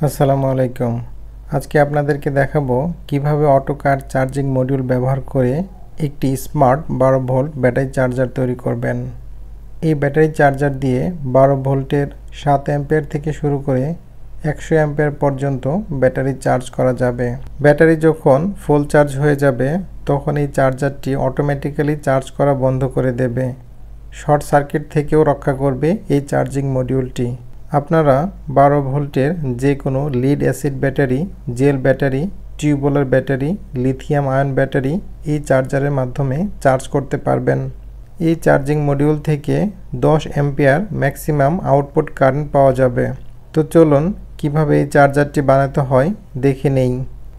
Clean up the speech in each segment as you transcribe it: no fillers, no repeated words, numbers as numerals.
আসসালামু আলাইকুম। আজকে আপনাদেরকে দেখাবো কিভাবে অটোকাট চার্জিং মডিউল ব্যবহার করে একটি স্মার্ট 12 ভোল্ট ব্যাটারি চার্জার তৈরি করবেন। এই ব্যাটারি চার্জার দিয়ে 12 ভোল্টের 7 অ্যাম্পিয়ার থেকে শুরু করে 100 অ্যাম্পিয়ার পর্যন্ত ব্যাটারি চার্জ করা যাবে। ব্যাটারি যখন ফুল চার্জ হয়ে যাবে তখন এই চার্জারটি অটোমেটিক্যালি চার্জ করা বন্ধ করে দেবে। শর্ট সার্কিট থেকেও রক্ষা করবে এই চার্জিং মডিউলটি। আপনারা 12 ভোল্টের যে কোনো lead acid battery, jail battery, টিউবওয়েলের ব্যাটারি, লিথিয়াম আয়ন ব্যাটারি এই চার্জারের মাধ্যমে চার্জ করতে পারবেন। এই চার্জিং মডিউল থেকে 10 অ্যাম্পিয়ার ম্যাক্সিমাম আউটপুট কারেন্ট পাওয়া যাবে। তো চলুন কিভাবে এই চার্জারটি বানাতে হয় দেখে নেই।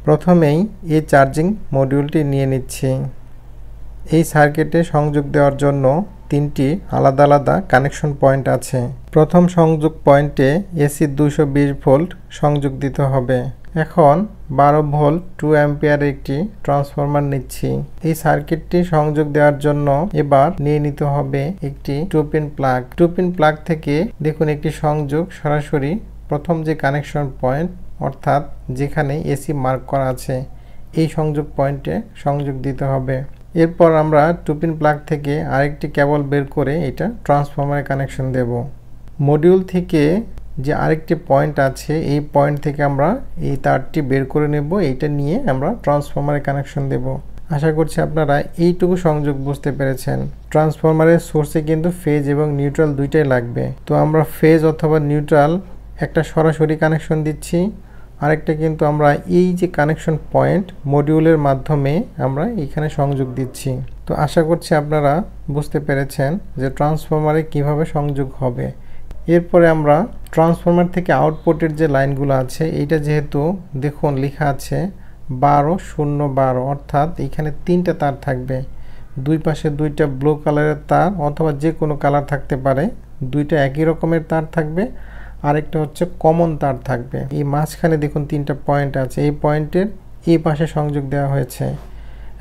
প্রথমেই এই চার্জিং মডিউলটি নিয়ে নিচ্ছি। এই সার্কিটে সংযোগ দেওয়ার জন্য 3টি আলাদা আলাদা কানেকশন পয়েন্ট আছে। প্রথম সংযোগ পয়েন্টে এসি 220 ভোল্ট সংযোগ দিতে হবে। এখন 12 ভোল্ট 2 অ্যাম্পিয়ারের একটি ট্রান্সফরমার নিচ্ছি। এই সার্কিটটি সংযোগ দেওয়ার জন্য এবার নিয়ে নিতে হবে একটি 2 পিন প্লাগ। 2 পিন প্লাগ থেকে দেখুন একটি সংযোগ সরাসরি প্রথম যে কানেকশন পয়েন্ট অর্থাৎ যেখানে এসি মার্ক করা আছে এই সংযোগ পয়েন্টে সংযোগ দিতে হবে। এরপর আমরা 2 পিন প্লাগ থেকে আরেকটি কেবল বের করে এটা ট্রান্সফরমারে কানেকশন দেব। মডিউল থেকে যে আরেকটি পয়েন্ট আছে এই পয়েন্ট থেকে আমরা এই তারটি বের করে নেব। এইটা নিয়ে আমরা ট্রান্সফরমারে কানেকশন দেব। আশা করছি আপনারা এইটুকু সংযোগ বুঝতে পেরেছেন। ট্রান্সফরমারের সোর্সে কিন্তু ফেজ এবং নিউট্রাল দুইটাই লাগবে। তো আমরা ফেজ অথবা নিউট্রাল একটা সরাসরি কানেকশন দিচ্ছি, আরেকটা কিন্তু আমরা এই যে কানেকশন পয়েন্ট মডিউলের মাধ্যমে আমরা এখানে সংযোগ দিচ্ছি। তো আশা করছি আপনারা বুঝতে পেরেছেন যে ট্রান্সফরমারে কিভাবে সংযোগ হবে। এরপরে আমরা ট্রান্সফরমার থেকে আউটপুটের যে লাইনগুলো আছে এইটা যেহেতু দেখুন লেখা আছে 12-0-12 অর্থাৎ এখানে 3টা তার থাকবে। দুই পাশে 2টা ব্লু কালারের তার অথবা যে কোনো কালার থাকতে পারে, 2টা একই রকমের তার থাকবে, আরেকটা হচ্ছে কমন তার থাকবে। এই মাঝখানে দেখুন 3টা পয়েন্ট আছে, এই পয়েন্টের এই পাশে সংযোগ দেওয়া হয়েছে।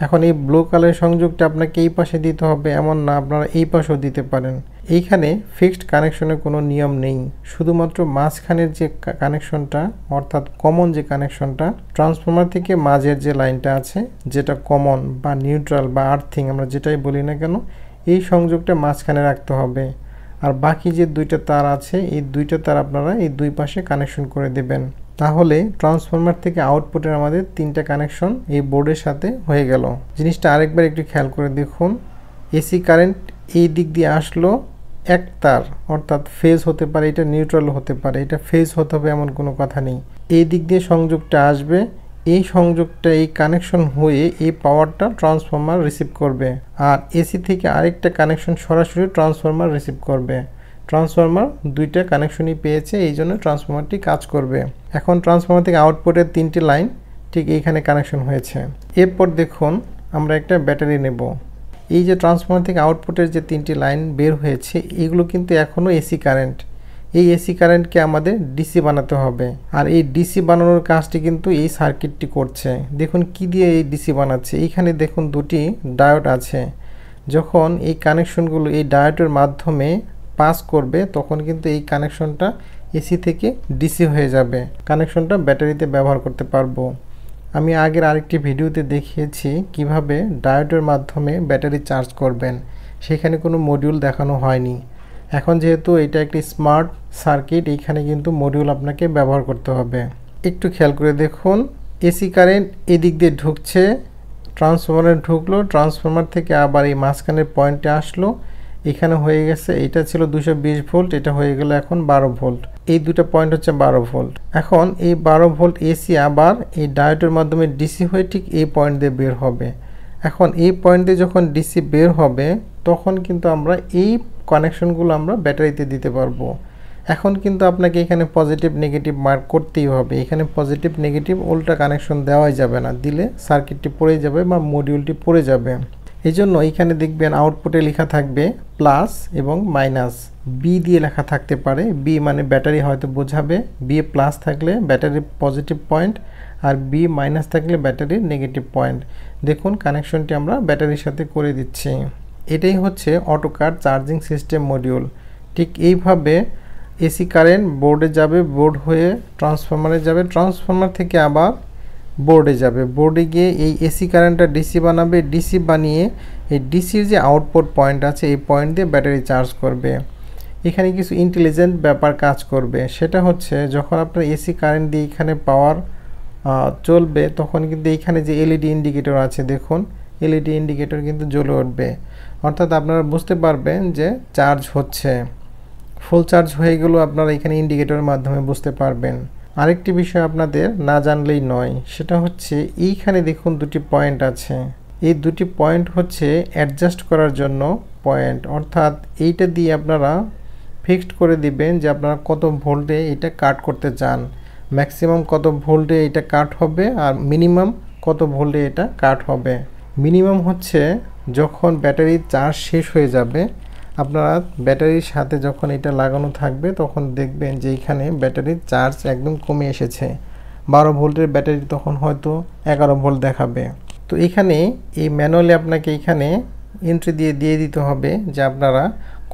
এখন এই ব্লু কালারের সংযোগটা আপনাকে এই পাশে দিতে হবে এমন না, আপনারা এই পাশেও দিতে পারেন। এইখানে ফিক্সড কানেকশনের কোনো নিয়ম নেই, শুধুমাত্র মাঝখানের যে কানেকশনটা অর্থাৎ কমন যে কানেকশনটা ট্রান্সফরমার থেকে মাঝের যে লাইনটা আছে যেটা কমন বা নিউট্রাল বা আর্থিং আমরা যেটাই বলি না কেন এই সংযোগটা মাঝখানে রাখতে হবে। আর বাকি যে 2টা তার আছে এই 2টা তার আপনারা এই দুই পাশে কানেকশন করে দেবেন। তাহলে ট্রান্সফরমার থেকে আউটপুটের আমাদের 3টা কানেকশন এই বোর্ডের সাথে হয়ে গেল। জিনিসটা আরেকবার একটু খেয়াল করে দেখুন। এসি কারেন্ট এই দিক দিয়ে আসলো এক তার অর্থাৎ ফেজ হতে পারে, এটা নিউট্রাল হতে পারে, এটা ফেজ হতে হবে এমন কোনো কথা নেই। এই দিক দিয়ে সংযোগটা আসবে, এই সংযোগটা এই কানেকশন হয়ে এই পাওয়ারটা ট্রান্সফরমার রিসিভ করবে। আর এসি থেকে আরেকটা কানেকশন সরাসরি ট্রান্সফরমার রিসিভ করবে। ট্রান্সফরমার 2টা কানেকশনই পেয়েছে, এই জন্য ট্রান্সফরমারটি কাজ করবে। এখন ট্রান্সফরমার থেকে আউটপুটের 3টি লাইন ঠিক এইখানে কানেকশন হয়েছে। এরপর দেখুন আমরা একটা ব্যাটারি নেব। এই যে ট্রান্সফরমার থেকে আউটপুটের যে 3টি লাইন বের হয়েছে এগুলো কিন্তু এখনও এসি কারেন্ট। এই এসি কারেন্টকে আমাদের ডিসি বানাতে হবে। আর এই ডিসি বানানোর কাজটি কিন্তু এই সার্কিটটি করছে। দেখুন কি দিয়ে এই ডিসি বানাচ্ছে। এইখানে দেখুন 2টি ডায়োড আছে। যখন এই কানেকশনগুলো এই ডায়োডের মাধ্যমে পাস করবে তখন কিন্তু এই কানেকশনটা এসি থেকে ডিসি হয়ে যাবে। কানেকশনটা ব্যাটারিতে ব্যবহার করতে পারবো। আমি আগের আরেকটি ভিডিওতে দেখিয়েছি কিভাবে ডায়োডের মাধ্যমে ব্যাটারি চার্জ করবেন, সেখানে কোনো মডিউল দেখানো হয়নি। এখন যেহেতু এটা একটি স্মার্ট সার্কিট এইখানে কিন্তু মডিউল আপনাকে ব্যবহার করতে হবে। একটু খেয়াল করে দেখুন এসি কারেন্ট এদিক দিয়ে ঢুকছে, ট্রান্সফরমারে ঢুকলো, ট্রান্সফরমার থেকে আবার এই মাঝখানের পয়েন্টে আসলো, এখানে হয়ে গেছে এটা ছিল 220 ভোল্ট, এটা হয়ে গেল এখন 12 ভোল্ট। এই 2টা পয়েন্ট হচ্ছে 12 ভোল্ট। এখন এই 12 ভোল্ট এসি আবার এই ডায়োডের মাধ্যমে ডিসি হয়ে ঠিক এই পয়েন্ট দিয়ে বের হবে। এখন এই পয়েন্ট দিয়ে যখন ডিসি বের হবে তখন কিন্তু আমরা এই কানেকশনগুলো আমরা ব্যাটারিতে দিতে পারবো। এখন কিন্তু আপনাকে এখানে পজিটিভ নেগেটিভ মার্ক করতেই হবে। এখানে পজিটিভ নেগেটিভ উল্টা কানেকশন দেওয়াই যাবে না, দিলে সার্কিটটি পড়ে যাবে বা মডিউলটি পড়ে যাবে। এই জন্য এখানে দেখবেন আউটপুটে লেখা থাকবে প্লাস এবং মাইনাস, বি দিয়ে লেখা থাকতে পারে। বি মানে ব্যাটারি হয়তো বোঝাবে, বি প্লাস থাকলে ব্যাটারির পজিটিভ পয়েন্ট আর বি মাইনাস থাকলে ব্যাটারির নেগেটিভ পয়েন্ট। দেখুন কানেকশনটি আমরা ব্যাটারির সাথে করে দিচ্ছি। এটাই হচ্ছে অটোকাট চার্জিং সিস্টেম মডিউল। ঠিক এইভাবে এসি কারেন্ট বোর্ডে যাবে, বোর্ড হয়ে ট্রান্সফরমারে যাবে, ট্রান্সফরমার থেকে আবার বোর্ডে যাবে, বোর্ডে গিয়ে এই এসি কারেন্টটা ডিসি বানাবে, ডিসি বানিয়ে এই ডিসির যে আউটপুট পয়েন্ট আছে এই পয়েন্ট দিয়ে ব্যাটারি চার্জ করবে। এখানে কিছু ইন্টেলিজেন্ট ব্যাপার কাজ করবে, সেটা হচ্ছে যখন আপনার এসি কারেন্ট দিয়ে এখানে পাওয়ার চলবে তখন কিন্তু এইখানে যে এলইডি ইন্ডিকেটর আছে দেখুন, এলইডি ইন্ডিকেটর কিন্তু জ্বলে উঠবে, অর্থাৎ আপনারা বুঝতে পারবেন যে চার্জ হচ্ছে, ফুল চার্জ হয়ে গেলেও আপনারা এখানে ইন্ডিকেটরের মাধ্যমে বুঝতে পারবেন। আরেকটি বিষয় আপনাদের না জানলেই নয়, সেটা হচ্ছে এইখানে দেখুন দুটি পয়েন্ট আছে, এই দুটি পয়েন্ট হচ্ছে অ্যাডজাস্ট করার জন্য পয়েন্ট, অর্থাৎ এইটা দিয়ে আপনারা ফিক্সড করে দিবেন যে আপনারা কত ভোল্টে এটা কাট করতে চান, ম্যাক্সিমাম কত ভোল্টে এটা কাট হবে আর মিনিমাম কত ভোল্টে এটা কাট হবে। মিনিমাম হচ্ছে যখন ব্যাটারির চার্জ শেষ হয়ে যাবে, আপনারা ব্যাটারির সাথে যখন এটা লাগানো থাকবে তখন দেখবেন যে এখানে ব্যাটারির চার্জ একদম কমে এসেছে, 12 ভোল্টের ব্যাটারি তখন হয়তো 11 ভোল্ট দেখাবে। তো এখানে এই ম্যানুয়ালি আপনাকে এখানে এন্ট্রি দিয়ে দিতে হবে যে আপনারা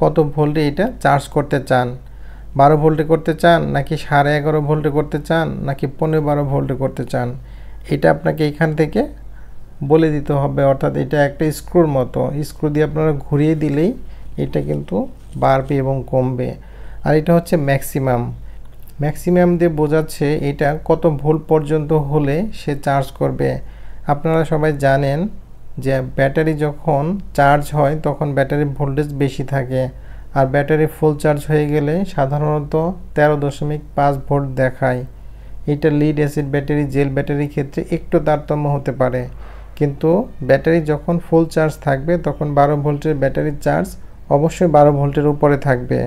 কত ভোল্টে এটা চার্জ করতে চান, 12 ভোল্টে করতে চান নাকি 11.5 ভোল্টে করতে চান নাকি 15-12 ভোল্টে করতে চান, এটা আপনাকে এখান থেকে বলে দিতে হবে। অর্থাৎ এটা একটা স্ক্রুর মতো, স্ক্রু দিয়ে আপনারা ঘুরিয়ে দিলেই এটা কিন্তু বাড়বে এবং কমবে। আর এটা হচ্ছে ম্যাক্সিমাম দিয়ে বোঝাচ্ছে এটা কত ভোল্ট পর্যন্ত হলে সে চার্জ করবে। আপনারা সবাই জানেন যে ব্যাটারি যখন চার্জ হয় তখন ব্যাটারির ভোল্টেজ বেশি থাকে, আর ব্যাটারি ফুল চার্জ হয়ে গেলে সাধারণত 13.5 ভোল্ট দেখায়। এটা লিড অ্যাসিড ব্যাটারি, জেল ব্যাটারির ক্ষেত্রে একটু তারতম্য হতে পারে, কিন্তু ব্যাটারি যখন ফুল চার্জ থাকবে তখন 12 ভোল্টের ব্যাটারির চার্জ অবশ্যই 12 ভোল্টের উপরে থাকবে,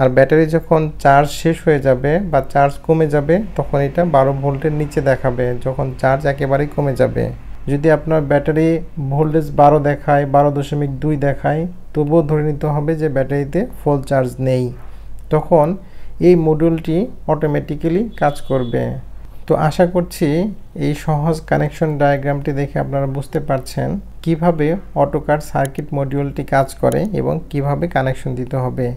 আর ব্যাটারি যখন চার্জ শেষ হয়ে যাবে বা চার্জ কমে যাবে তখন এটা 12 ভোল্টের নিচে দেখাবে, যখন চার্জ একেবারেই কমে যাবে। যদি আপনার ব্যাটারি ভোল্টেজ 12 দেখায়, 12.2 দেখায়, তবুও ধরে নিতে হবে যে ব্যাটারিতে ফুল চার্জ নেই, তখন এই মডিউলটি অটোমেটিক্যালি কাজ করবে। তো আশা করছি এই সহজ কানেকশন ডায়াগ্রামটি দেখে আপনারা বুঝতে পারছেন কিভাবে অটোকাট সার্কিট মডিউলটি কাজ করে এবং কিভাবে কানেকশন দিতে হবে।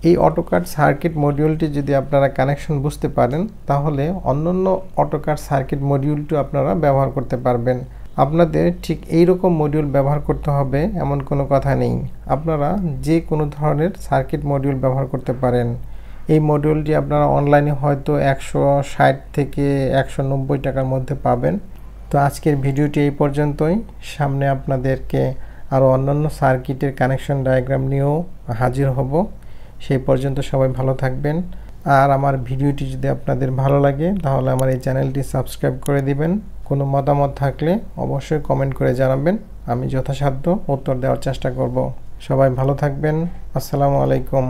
এই অটোকাট সার্কিট মডিউলটি যদি আপনারা কানেকশন বুঝতে পারেন তাহলে অন্যান্য অটোকাট সার্কিট মডিউলটিও আপনারা ব্যবহার করতে পারবেন। আপনাদের ঠিক এই রকম মডিউল ব্যবহার করতে হবে এমন কোনো কথা নেই, আপনারা যে কোনো ধরনের সার্কিট মডিউল ব্যবহার করতে পারেন। এই মডিউলটি আপনারা অনলাইনে হয়তো 160 থেকে 190 টাকার মধ্যে পাবেন। তো আজকের ভিডিওটি এই পর্যন্তই, সামনে আপনাদেরকে আরও অন্যান্য সার্কিটের কানেকশন ডায়াগ্রাম নিয়েও হাজির হব। সেই পর্যন্ত সবাই ভালো থাকবেন, আর আমার ভিডিওটি যদি আপনাদের ভালো লাগে তাহলে আমার এই চ্যানেলটি সাবস্ক্রাইব করে দিবেন। কোনো মতামত থাকলে অবশ্যই কমেন্ট করে জানাবেন, আমি যথাসাধ্য উত্তর দেওয়ার চেষ্টা করব। সবাই ভালো থাকবেন, আসসালামু আলাইকুম।